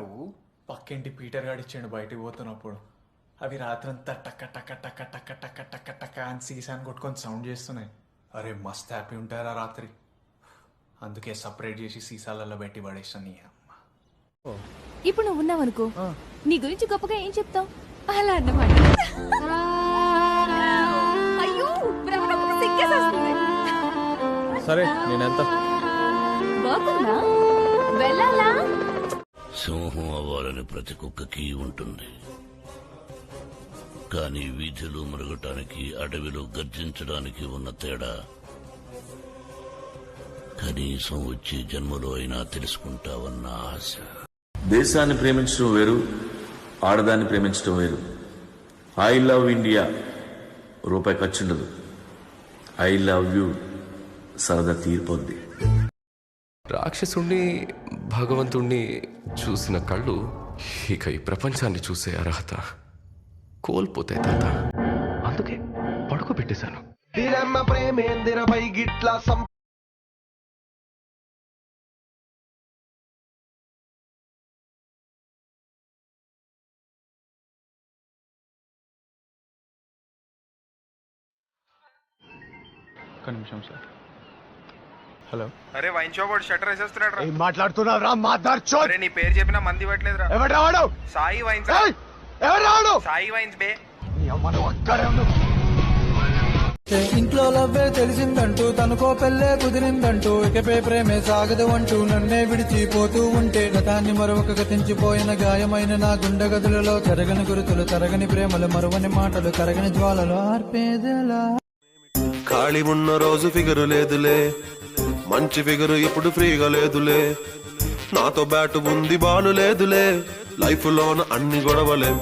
నువ్వు? పక్కింటి పీటర్ గాడు ఇచ్చాడు బయటికి పోతున్నప్పుడు. అవి రాత్రంతా టక్క టక్క టక్క టక్క టక్క టక్క టక్క అని సీసాన్ని కొట్టుకొని సౌండ్ చేస్తున్నాయి. అరే మస్త్ హ్యాపీ ఉంటారా రాత్రి. అందుకే సపరేట్ చేసి సీసాలలో పెట్టి పడేస్తాను. నీ అమ్మ. ఇప్పుడు నువ్వు ఉన్నావనుకో, నీ గురించి గొప్పగా ఏం చెప్తావు? అలా అన్నమాట. అయ్యో బ్రహ్మకు సిగ్గేసేస్తుంది. సరే నేనెంత బాగుందా? వెళ్ళాలా? సింహం అవ్వాలని ప్రతి కుక్కకి ఉంటుంది, కానీ వీధిలో మరగటానికి అడవిలో గర్జించడానికి ఉన్న తేడా కనీసం వచ్చే జన్మలో అయినా తెలుసుకుంటావన్న ఆశ. దేశాన్ని ప్రేమించడం వేరు, ఆడదాన్ని ప్రేమించడం వేరు. ఐ లవ్ ఇండియా రూపాయి ఖర్చుండదు. ఐ లవ్ యూ సరదా తీరిపోద్ది. రాక్షసుణ్ణి భగవంతుణ్ణి చూసిన కళ్ళు ఇక ఈ ప్రపంచాన్ని చూసే అర్హత కోల్పోతాయి తాత. అందుకే పడుకోబెట్టేశాను. ప్రేమేందిరపై గిట్లా ఒక్క నిమిషం సార్. హలో. అరే వైన్ షాప్ వాడు షట్టర్ వేసేస్తున్నాడు రా. మాట్లాడుతున్నావు రా మాట్లాడుచో. అరే నీ పేరు చెప్పినా మంది ఇవ్వట్లేదురా. ఎవరు రావడం? సాయి వైన్స్. ఎవరు రావడం? సాయి వైన్స్ బే. అక్కడే ఉన్నావు. ఇంట్లో లవ్వే తెలిసిందంటూ తనకో పెళ్ళే కుదిరిందంటూ ఇకపై ప్రేమే సాగదు అంటూ నన్నే విడిచిపోతూ ఉంటే గతాన్ని మరొక గతించిపోయిన గాయమైన నా గుండె గదులలో చెరగని గురుతులు తరగని ప్రేమలు మరువని మాటలు కరగని జ్వాలలు ఆర్పేదెలా. ఖాళీ ఉన్న రోజు ఫిగరు లేదులే, మంచి ఫిగరు ఇప్పుడు ఫ్రీగా లేదులే. నాతో బ్యాటు ఉంది బాలు లేదులే, లైఫ్ లోన అన్ని గొడవలే.